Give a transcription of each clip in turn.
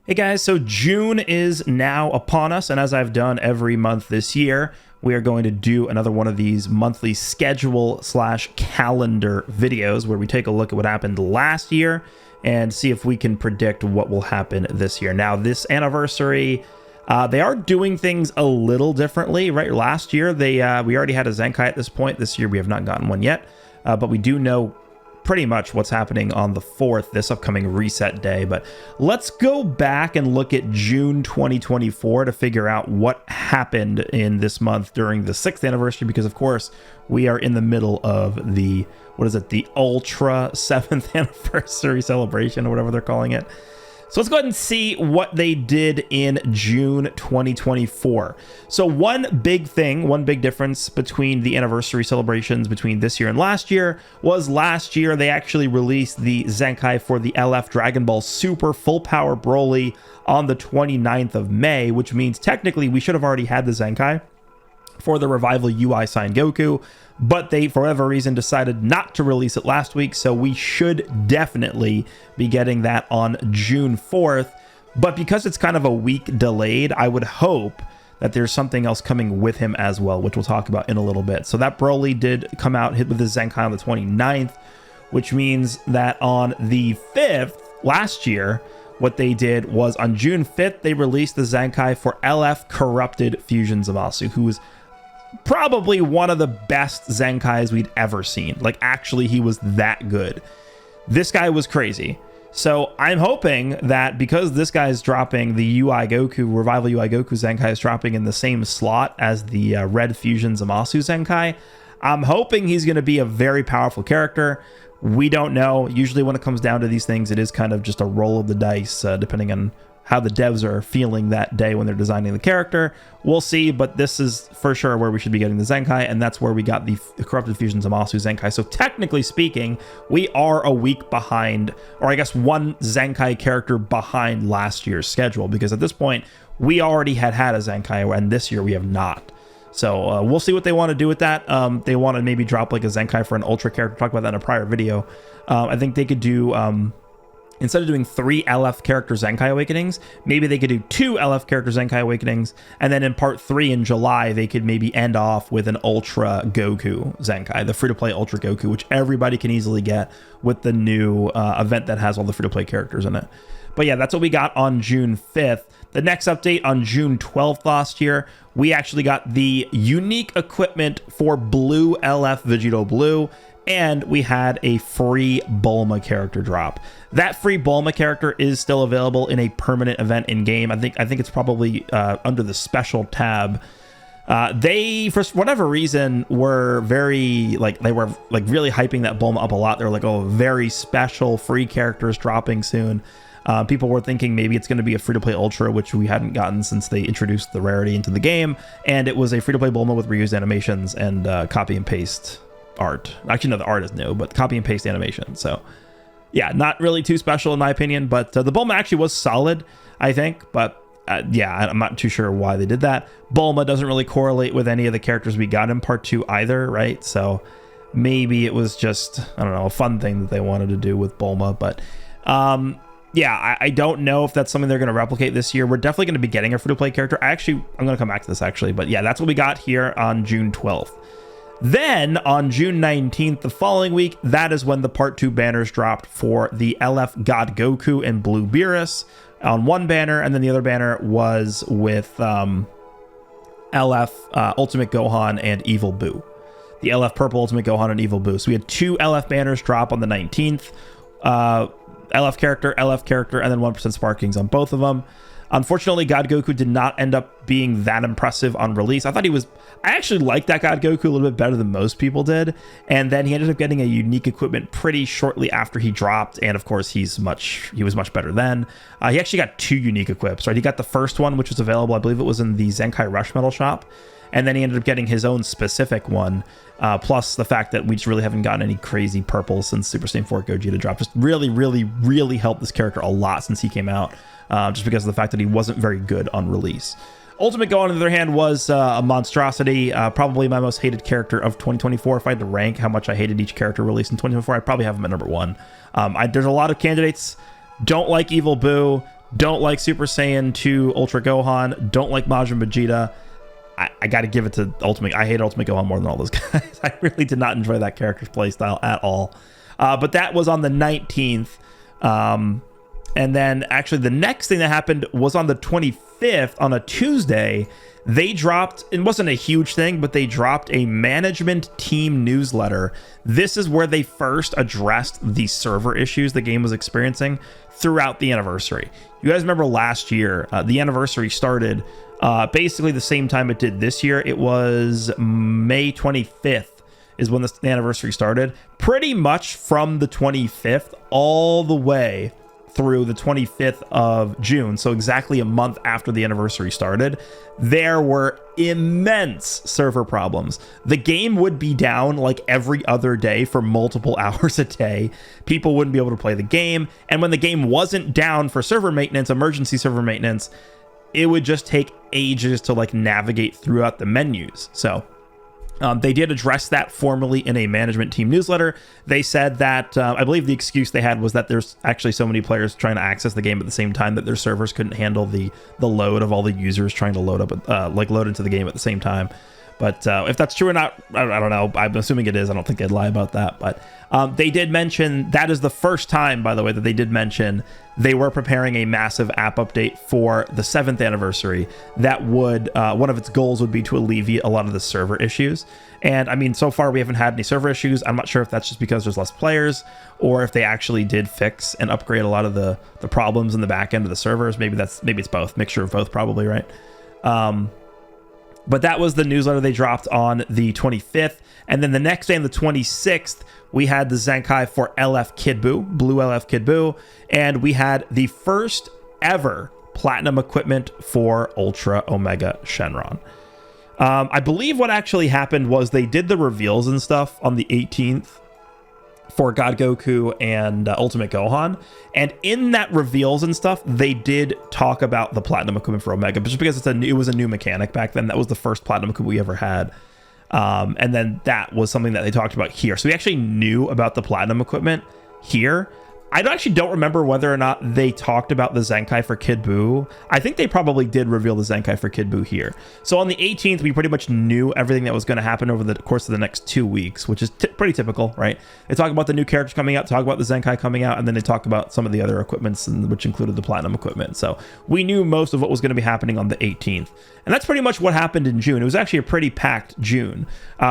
Hey guys, so June is now upon us, and as I've done every month this year, we are going to do another one of these monthly schedule slash calendar videos where we take a look at what happened last year and see if we can predict what will happen this year. Now, this anniversary, they are doing things a little differently, right? Last year, we already had a Zenkai at this point. This year, we have not gotten one yet, but we do know pretty much what's happening on the 4th, this upcoming reset day. But let's go back and look at June 2024 to figure out what happened in this month during the 6th anniversary, because of course we are in the middle of the, the Ultra 7th anniversary celebration or whatever they're calling it. So let's go ahead and see what they did in June 2024. So one big difference between the anniversary celebrations between this year and last year was last year they actually released the Zenkai for the LF Dragon Ball Super Full Power Broly on the 29th of May, which means technically we should have already had the Zenkai for the Revival UI Sign Goku, but they, for whatever reason, decided not to release it last week, so we should definitely be getting that on June 4th. But because it's kind of a week delayed, I would hope that there's something else coming with him as well, which we'll talk about in a little bit. So that Broly did come out, hit with the Zenkai on the 29th, which means that on the 5th, last year, what they did was on June 5th, they released the Zenkai for LF Corrupted Fusion Zamasu, who is probably one of the best Zenkais we'd ever seen. Like, actually, he was that good. This guy was crazy. So I'm hoping that because this guy's dropping the UI Goku, Revival UI Goku Zenkai is dropping in the same slot as the Red Fusion Zamasu Zenkai, I'm hoping he's going to be a very powerful character. We don't know. Usually when it comes down to these things, it is kind of just a roll of the dice, depending on how the devs are feeling that day when they're designing the character. We'll see, but this is for sure where we should be getting the Zenkai, and that's where we got the Corrupted Fusion Zamasu Zenkai. So technically speaking, we are a week behind, or I guess one Zenkai character behind last year's schedule, because at this point, we already had a Zenkai, and this year we have not. So we'll see what they want to do with that. They want to maybe drop like a Zenkai for an Ultra character. Talk about that in a prior video. I think they could do... instead of doing 3 LF character Zenkai Awakenings, maybe they could do 2 LF character Zenkai Awakenings, and then in part 3 in July, they could maybe end off with an Ultra Goku Zenkai, the free-to-play Ultra Goku, which everybody can easily get with the new event that has all the free-to-play characters in it. But yeah, that's what we got on June 5th. The next update on June 12th last year, we actually got the unique equipment for Blue LF Vegito Blue, and we had a free Bulma character drop. That free Bulma character is still available in a permanent event in game. I think it's probably under the special tab. They, for whatever reason, were really hyping that Bulma up a lot. They were like, oh, very special free characters dropping soon. People were thinking maybe it's going to be a free-to-play Ultra, which we hadn't gotten since they introduced the rarity into the game, and it was a free-to-play Bulma with reused animations and copy and paste art. Actually, no, the art is new, but copy and paste animation. So yeah, not really too special in my opinion, but the Bulma actually was solid, I think. But yeah, I'm not too sure why they did that. Bulma doesn't really correlate with any of the characters we got in part 2 either, right? So maybe it was just, I don't know, a fun thing that they wanted to do with Bulma. But yeah, I don't know if that's something they're going to replicate this year. We're definitely going to be getting a free-to-play character. I'm going to come back to this actually, but yeah, that's what we got here on June 12th. Then on June 19th, the following week, that is when the part 2 banners dropped for the LF God Goku and Blue Beerus on one banner, and then the other banner was with LF Ultimate Gohan and Evil Boo. The LF Purple Ultimate Gohan and Evil Boo. So we had 2 LF banners drop on the 19th. LF character, and then 1% Sparkings on both of them. Unfortunately, God Goku did not end up being that impressive on release. I actually liked that God Goku a little bit better than most people did. And then he ended up getting a unique equipment pretty shortly after he dropped. And of course, he was much better then. He actually got 2 unique equips, right? He got the first one, which was available, I believe it was in the Zenkai Rush Metal shop. And then he ended up getting his own specific one, plus the fact that we just really haven't gotten any crazy purples since Super Saiyan 4 Gogeta dropped. Just really, really, really helped this character a lot since he came out, just because of the fact that he wasn't very good on release. Ultimate Gohan, on the other hand, was a monstrosity, probably my most hated character of 2024. If I had to rank how much I hated each character released in 2024, I'd probably have him at number 1. There's a lot of candidates. Don't like Evil Boo. Don't like Super Saiyan 2 Ultra Gohan. Don't like Majin Vegeta. I got to give it to Ultimate. I hate Ultimate Gohan more than all those guys. I really did not enjoy that character's playstyle at all. But that was on the 19th. And then actually the next thing that happened was on the 25th, on a Tuesday. They dropped, it wasn't a huge thing, but they dropped a management team newsletter. This is where they first addressed the server issues the game was experiencing throughout the anniversary. You guys remember last year, the anniversary started basically the same time it did this year. It was May 25th is when the anniversary started. Pretty much from the 25th all the way through the 25th of June, so exactly a month after the anniversary started, there were immense server problems. The game would be down like every other day for multiple hours a day. People wouldn't be able to play the game, and when the game wasn't down for server maintenance, emergency server maintenance, it would just take ages to like navigate throughout the menus. So they did address that formally in a management team newsletter. They said that, I believe the excuse they had was that there's actually so many players trying to access the game at the same time that their servers couldn't handle the load of all the users trying to load up, load into the game at the same time. But if that's true or not, I don't know. I'm assuming it is. I don't think they'd lie about that. But they did mention, that is the first time, by the way, that they did mention they were preparing a massive app update for the 7th anniversary that would, one of its goals would be to alleviate a lot of the server issues. And I mean, so far we haven't had any server issues. I'm not sure if that's just because there's less players or if they actually did fix and upgrade a lot of the problems in the back end of the servers. Maybe it's both, mixture of both probably, right? But that was the newsletter they dropped on the 25th. And then the next day on the 26th, we had the Zenkai for LF Kid Buu, Blue LF Kid Buu. And we had the first ever platinum equipment for Ultra Omega Shenron. I believe what actually happened was they did the reveals and stuff on the 18th for God Goku and Ultimate Gohan. And in that reveals and stuff, they did talk about the platinum equipment for Omega, but just because it was a new mechanic back then. That was the first platinum equipment we ever had. And then that was something that they talked about here. So we actually knew about the platinum equipment here. I actually don't remember whether or not they talked about the Zenkai for Kid Buu. I think they probably did reveal the Zenkai for Kid Buu here. So on the 18th, we pretty much knew everything that was going to happen over the course of the next 2 weeks, which is pretty typical, right? They talk about the new characters coming out, talk about the Zenkai coming out, and then they talk about some of the other equipments, which included the platinum equipment. So we knew most of what was going to be happening on the 18th. And that's pretty much what happened in June. It was actually a pretty packed June.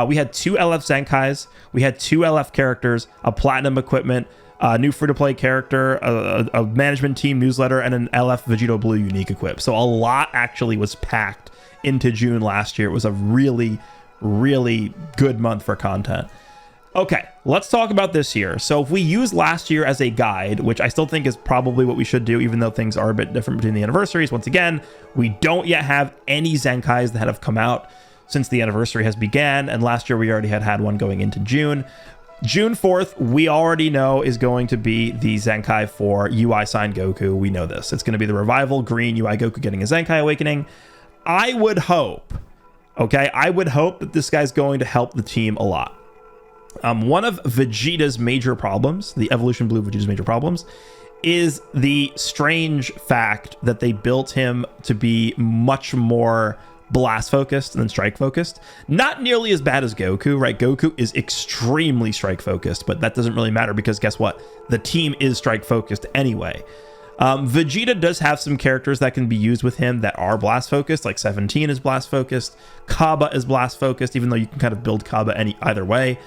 We had 2 LF Zenkais, we had 2 LF characters, a platinum equipment, a new free-to-play character, a management team newsletter, and an LF Vegito Blue unique equip. So a lot actually was packed into June last year. It was a really, really good month for content. Okay, let's talk about this year. So if we use last year as a guide, which I still think is probably what we should do, even though things are a bit different between the anniversaries. Once again, we don't yet have any Zenkais that have come out since the anniversary has began, and last year we already had one going into June. June 4th, we already know is going to be the Zenkai for UI Sign Goku. We know this. It's going to be the Revival Green UI Goku getting a Zenkai Awakening. I would hope, okay, that this guy's going to help the team a lot. One of Vegeta's major problems, the Evolution Blue Vegeta's major problems, is the strange fact that they built him to be much more blast focused than strike focused. Not nearly as bad as Goku, right? Goku is extremely strike focused, but that doesn't really matter because guess what? The team is strike focused anyway. Vegeta does have some characters that can be used with him that are blast focused, like 17 is blast focused, Kaba is blast focused, even though you can kind of build Kaba either way.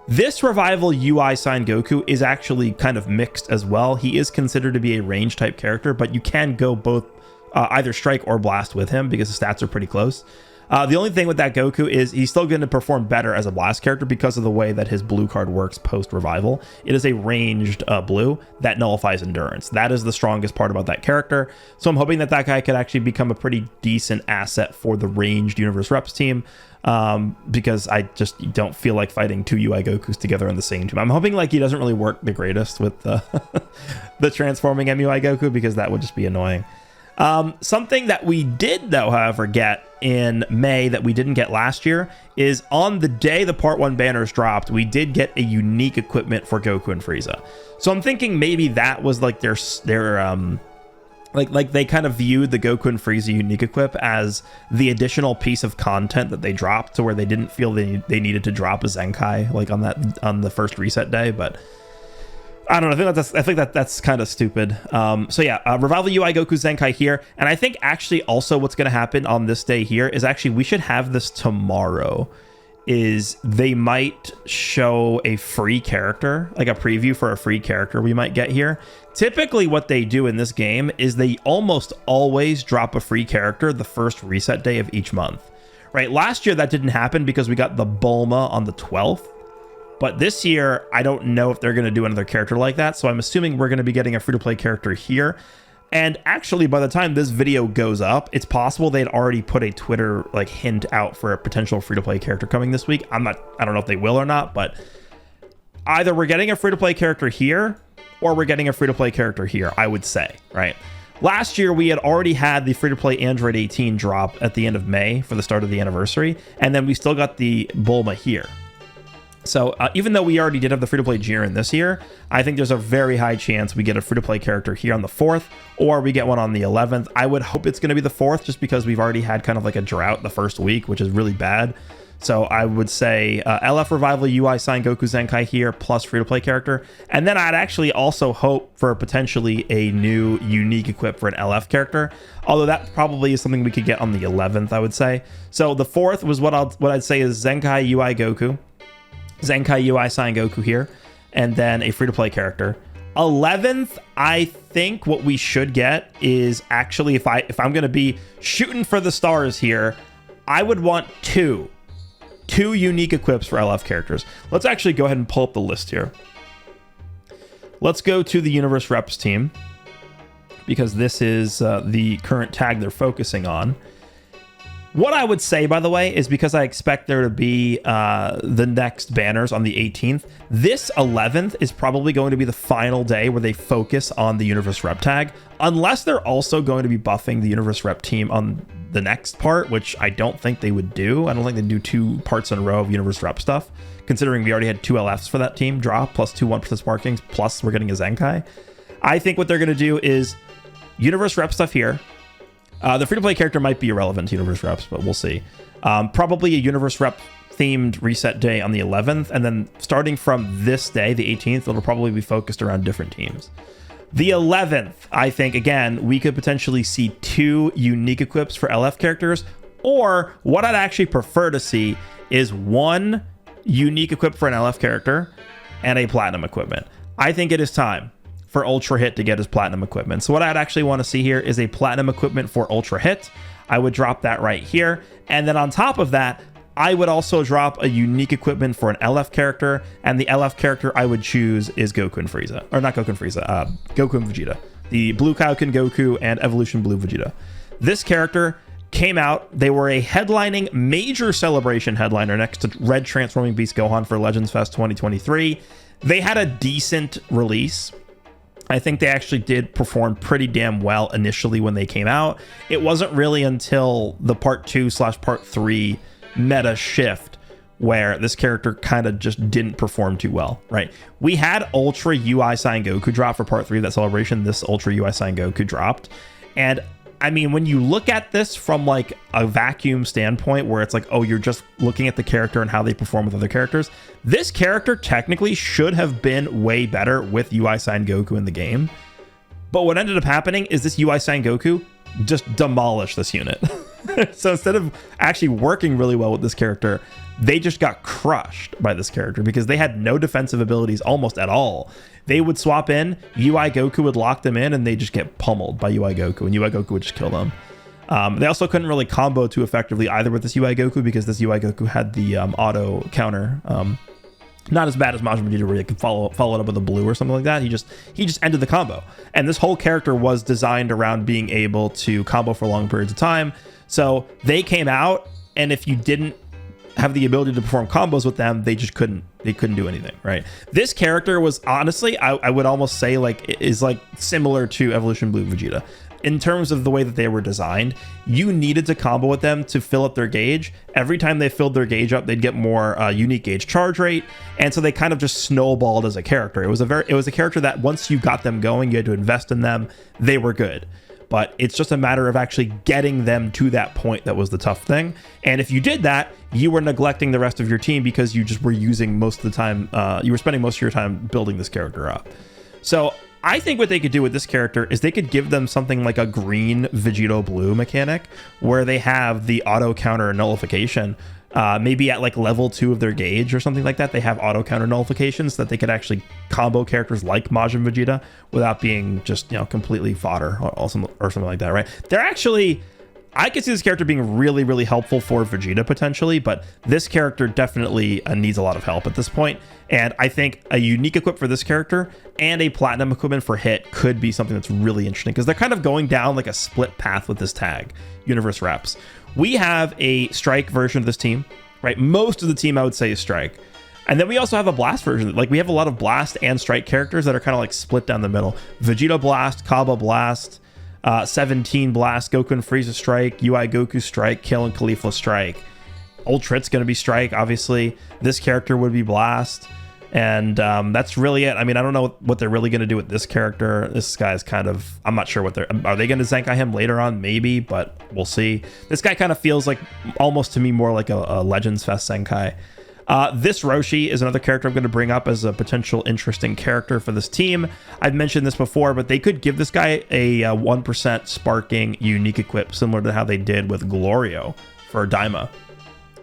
This Revival UI Sign Goku is actually kind of mixed as well. He is considered to be a range type character, but you can go both either strike or blast with him because the stats are pretty close. The only thing with that Goku is he's still going to perform better as a blast character because of the way that his blue card works post revival. It is a ranged blue that nullifies endurance. That is the strongest part about that character. So I'm hoping that guy could actually become a pretty decent asset for the ranged Universe Reps team, because I just don't feel like fighting 2 UI Gokus together on the same team. I'm hoping like he doesn't really work the greatest with the transforming MUI Goku because that would just be annoying. Something that we did, though, however, get in May that we didn't get last year is on the day the Part 1 banners dropped, we did get a unique equipment for Goku and Frieza. So I'm thinking maybe that was like their like they kind of viewed the Goku and Frieza unique equip as the additional piece of content that they dropped, to where they didn't feel they needed to drop a Zenkai like on the first reset day. But I don't know. I think that's kind of stupid. So yeah, Revival UI Goku Zenkai here, and I think actually also what's going to happen on this day here is actually we should have this tomorrow. Is they might show a free character, like a preview for a free character we might get here. Typically what they do in this game is they almost always drop a free character the first reset day of each month, right? Last year that didn't happen because we got the Bulma on the 12th. But this year, I don't know if they're going to do another character like that. So I'm assuming we're going to be getting a free-to-play character here. And actually, by the time this video goes up, it's possible they'd already put a Twitter like hint out for a potential free-to-play character coming this week. I don't know if they will or not, but either we're getting a free-to-play character here or we're getting a free-to-play character here, I would say, right? Last year, we had already had the free-to-play Android 18 drop at the end of May for the start of the anniversary, and then we still got the Bulma here. So even though we already did have the free-to-play Jiren this year, I think there's a very high chance we get a free-to-play character here on the 4th, or we get one on the 11th. I would hope it's going to be the 4th, just because we've already had kind of like a drought the first week, which is really bad. So I would say LF Revival UI Sign Goku Zenkai here, plus free-to-play character. And then I'd actually also hope for potentially a new unique equip for an LF character, although that probably is something we could get on the 11th, I would say. So the 4th was what I'd say is Zenkai UI Goku, Zenkai UI Sign Goku here, and then a free-to-play character. 11th, I think what we should get is actually, if I'm going to be shooting for the stars here, I would want two unique equips for LF characters. Let's actually go ahead and pull up the list here. Let's go to the Universe Reps team, because this is the current tag they're focusing on. What I would say, by the way, is because I expect there to be the next banners on the 18th, this 11th is probably going to be the final day where they focus on the Universe Rep tag, unless they're also going to be buffing the Universe Rep team on the next part, which I don't think they would do. I don't think they'd do 2 parts in a row of Universe Rep stuff, considering we already had 2 LFs for that team drop, plus 2 1% sparkings, plus we're getting a Zenkai. I think what they're going to do is Universe Rep stuff here. The free-to-play character might be irrelevant to Universe Reps, but we'll see. Probably a Universe Rep themed reset day on the 11th, and then starting from this day, the 18th, it'll probably be focused around different teams. The 11th, I think, again, we could potentially see 2 unique equips for LF characters, or what I'd actually prefer to see is 1 unique equip for an LF character and a platinum equipment. I think it is time for Ultra Hit to get his platinum equipment. So what I'd actually want to see here is a platinum equipment for Ultra Hit. I would drop that right here. And then on top of that, I would also drop a unique equipment for an LF character. And the LF character I would choose is Goku and Frieza. Or not Goku and Frieza, Goku and Vegeta. The Blue Kaioken Goku and Evolution Blue Vegeta. This character came out. They were a headlining major celebration headliner next to Red Transforming Beast Gohan for Legends Fest 2023. They had a decent release. I think they actually did perform pretty damn well initially when they came out. It wasn't really until the part 2/part 3 meta shift where this character kind of just didn't perform too well, right? We had Ultra UI Sign Goku drop for part 3 of that celebration. This Ultra UI Sign Goku dropped. And I mean, when you look at this from like a vacuum standpoint where it's like, oh, you're just looking at the character and how they perform with other characters, this character technically should have been way better with UI Sign Goku in the game. But what ended up happening is this UI Sign Goku just demolished this unit. So instead of actually working really well with this character, they just got crushed by this character because they had no defensive abilities almost at all. They would swap in, UI Goku would lock them in, and they just get pummeled by UI Goku, and UI Goku would just kill them. They also couldn't really combo too effectively either with this UI Goku because this UI Goku had the auto counter. Not as bad as Majin Vegeta, where they could follow it up with a blue or something like that. He just ended the combo. And this whole character was designed around being able to combo for long periods of time. So they came out, and if you didn't have the ability to perform combos with them, they just couldn't do anything, right? This character was honestly, I would almost say is similar to Evolution Blue Vegeta. In terms of the way that they were designed, you needed to combo with them to fill up their gauge. Every time they filled their gauge up, they'd get more unique gauge charge rate, and so they kind of just snowballed as a character. It was a character that once you got them going, you had to invest in them. They were good. but it's just a matter of actually getting them to that point that was the tough thing. And if you did that, you were neglecting the rest of your team because you just were using most of the time, you were spending most of your time building this character up. So I think what they could do with this character is they could give them something like a green Vegito blue mechanic where they have the auto counter nullification. Maybe at like level 2 of their gauge or something like that, they have auto counter nullifications so that they could actually combo characters like Majin Vegeta without being just, you know, completely fodder or something like that, right? They're actually, I could see this character being really, really helpful for Vegeta potentially, but this character definitely needs a lot of help at this point. And I think a unique equip for this character and a platinum equipment for Hit could be something that's really interesting because they're kind of going down like a split path with this tag, Universe Reps. We have a Strike version of this team, right? Most of the team I would say is Strike. And then we also have a Blast version. Like we have a lot of Blast and Strike characters that are kind of like split down the middle. Vegeta Blast, Kaba Blast, 17 Blast, Goku and Frieza Strike, UI Goku Strike, Kill and Caulifla Strike. Ultrat's going to be Strike, obviously. This character would be Blast. And that's really it. I mean, I don't know what they're really going to do with this character. This guy's kind of, I'm not sure what are they going to Zenkai him later on? Maybe, but we'll see. This guy kind of feels like almost to me more like a Legends Fest Zenkai. This Roshi is another character I'm going to bring up as a potential interesting character for this team. I've mentioned this before, but they could give this guy a 1% sparking unique equip, similar to how they did with Glorio for Daima.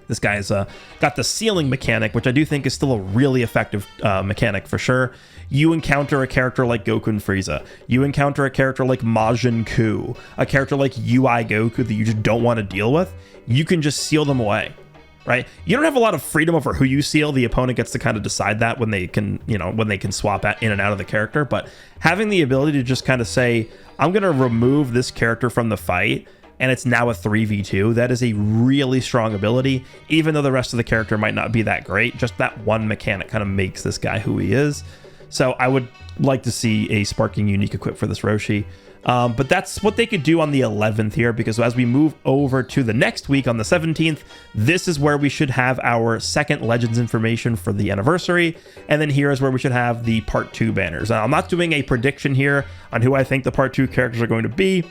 This guy's got the ceiling mechanic, which I do think is still a really effective mechanic for sure. You encounter a character like Goku and Frieza. You encounter a character like Majin Ku, a character like UI Goku that you just don't want to deal with. You can just seal them away, right? You don't have a lot of freedom over who you seal. The opponent gets to kind of decide that when they can, you know, when they can swap in and out of the character. But having the ability to just kind of say, I'm going to remove this character from the fight, and it's now a 3v2. That is a really strong ability, even though the rest of the character might not be that great. Just that one mechanic kind of makes this guy who he is. So I would like to see a sparking unique equip for this Roshi. But that's what they could do on the 11th here, because as we move over to the next week on the 17th, this is where we should have our second Legends information for the anniversary. And then here is where we should have the Part 2 banners. Now, I'm not doing a prediction here on who I think the Part 2 characters are going to be.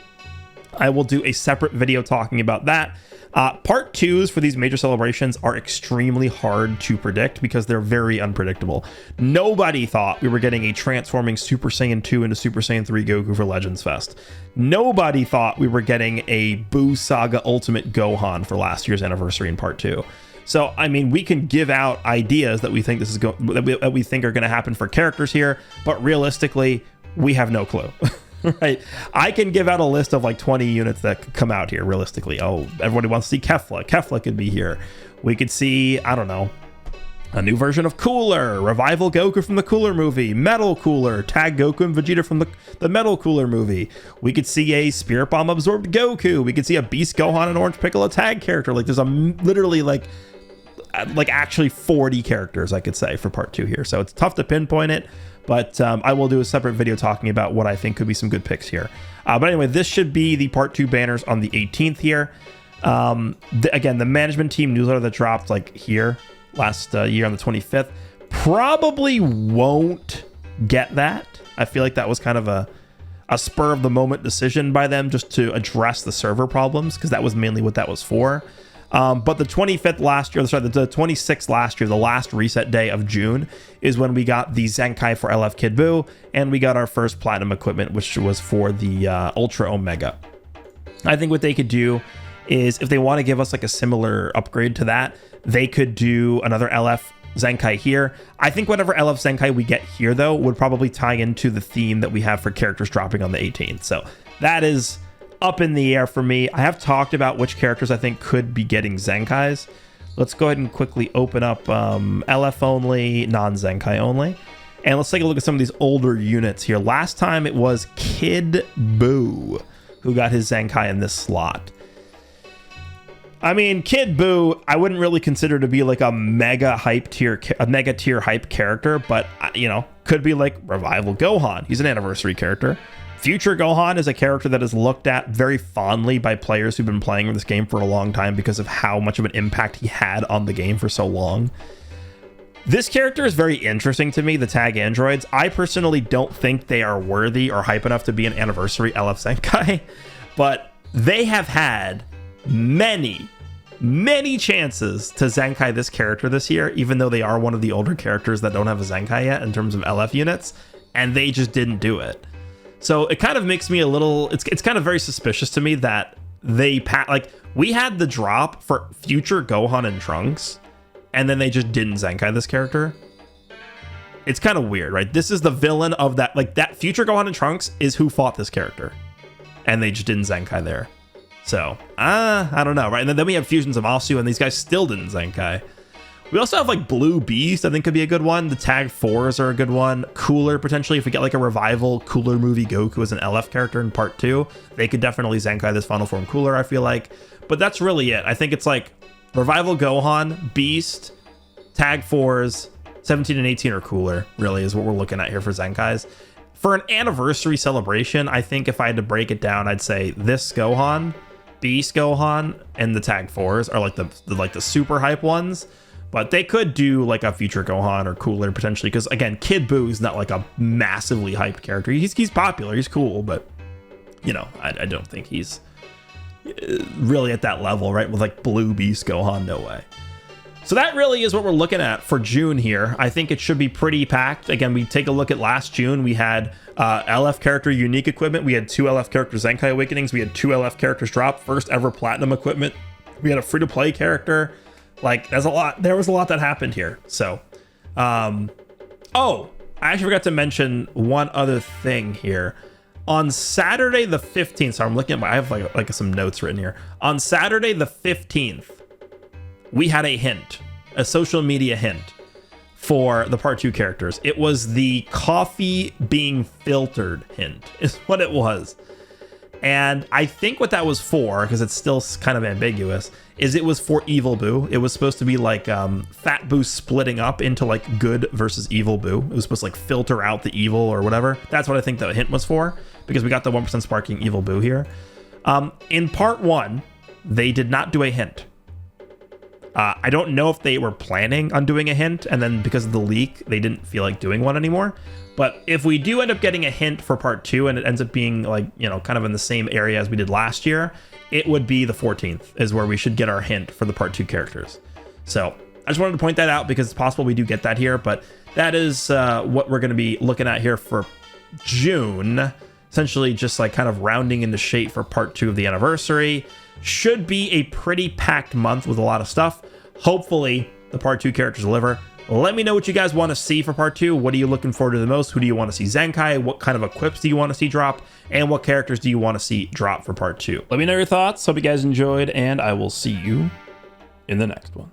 I will do a separate video talking about that. Part 2s for these major celebrations are extremely hard to predict because they're very unpredictable. Nobody thought we were getting a transforming Super Saiyan 2 into Super Saiyan 3 Goku for Legends Fest. Nobody thought we were getting a Buu Saga Ultimate Gohan for last year's anniversary in Part 2. So, I mean, we can give out ideas that we think this is that we think are going to happen for characters here, but realistically, we have no clue. Right, I can give out a list of like 20 units that could come out here realistically. Oh, everybody wants to see Kefla. Kefla could be here. We could see, I don't know, a new version of Cooler, Revival Goku from the Cooler movie, Metal Cooler, Tag Goku and Vegeta from the Metal Cooler movie. We could see a Spirit Bomb absorbed Goku. We could see a Beast Gohan and Orange Piccolo tag character. Like there's a literally like actually 40 characters I could say for Part 2 here. So it's tough to pinpoint it. But I will do a separate video talking about what I think could be some good picks here. But anyway, this should be the Part 2 banners on the 18th here. Again, the management team newsletter that dropped like here last year on the 25th probably won't get that. I feel like that was kind of a spur of the moment decision by them just to address the server problems, because that was mainly what that was for. But the 25th last year, sorry, the 26th last year, the last reset day of June, is when we got the Zenkai for LF Kid Buu, and we got our first platinum equipment, which was for the Ultra Omega. I think what they could do is, if they want to give us like a similar upgrade to that, they could do another LF Zenkai here. I think whatever LF Zenkai we get here, though, would probably tie into the theme that we have for characters dropping on the 18th. So that is up in the air for me. I have talked about which characters I think could be getting Zenkais. Let's go ahead and quickly open up LF only, non-Zenkai only. And let's take a look at some of these older units here. Last time it was Kid Buu who got his Zenkai in this slot. I mean, Kid Buu, I wouldn't really consider to be like a mega tier hype character, but you know, could be like Revival Gohan. He's an anniversary character. Future Gohan is a character that is looked at very fondly by players who've been playing this game for a long time because of how much of an impact he had on the game for so long. This character is very interesting to me, the tag androids. I personally don't think they are worthy or hype enough to be an anniversary LF Zenkai, but they have had many chances to Zenkai this character this year, even though they are one of the older characters that don't have a Zenkai yet in terms of LF units, and they just didn't do it. So it kind of makes me a little, it's kind of very suspicious to me that they, like, we had the drop for future Gohan and Trunks, and then they just didn't Zenkai this character. It's kind of weird, right? This is the villain of that, like, that future Gohan and Trunks is who fought this character, and they just didn't Zenkai there. So, I don't know, right? And then we have Fusions of Asu, and these guys still didn't Zenkai. We also have, like, Blue Beast, I think could be a good one. The Tag 4s are a good one. Cooler, potentially, if we get, like, a revival Cooler movie Goku as an LF character in part 2, they could definitely Zenkai this final form Cooler, I feel like. But that's really it. I think it's, like, Revival Gohan, Beast, Tag 4s, 17 and 18 are Cooler, really, is what we're looking at here for Zenkais. For an anniversary celebration, I think if I had to break it down, I'd say this Gohan, Beast Gohan, and the Tag 4s are like the super hype ones. But they could do like a future Gohan or Cooler potentially, because again, Kid Buu is not like a massively hyped character. He's popular, he's cool, but you know, I don't think he's really at that level, right? With like Blue Beast Gohan, no way. So that really is what we're looking at for June here. I think it should be pretty packed. Again, we take a look at last June. We had LF character unique equipment. We had 2 LF character Zenkai Awakenings. We had 2 LF characters drop. First ever platinum equipment. We had a free-to-play character. Like, there's a lot. There was a lot that happened here. So, oh, I actually forgot to mention one other thing here. On Saturday the 15th, so I'm looking at I have like some notes written here. On Saturday the 15th, we had a hint, a social media hint for the part 2 characters. It was the coffee being filtered hint is what it was. And I think what that was for, because it's still kind of ambiguous, is it was for Evil Buu. It was supposed to be like Fat Buu splitting up into like good versus Evil Buu. It was supposed to like filter out the evil or whatever. That's what I think the hint was for, because we got the 1% sparking Evil Buu here. In part 1, they did not do a hint. I don't know if they were planning on doing a hint, and then because of the leak, they didn't feel like doing one anymore. But if we do end up getting a hint for part 2, and it ends up being like, you know, kind of in the same area as we did last year, it would be the 14th is where we should get our hint for the part 2 characters. So I just wanted to point that out because it's possible we do get that here, but that is what we're going to be looking at here for June. Essentially just like kind of rounding into shape for part 2 of the anniversary. Should be a pretty packed month with a lot of stuff. Hopefully the part 2 characters deliver. Let me know what you guys want to see for part 2. What are you looking forward to the most? Who do you want to see Zenkai? What kind of equips do you want to see drop? And what characters do you want to see drop for part 2? Let me know your thoughts. Hope you guys enjoyed, and I will see you in the next one.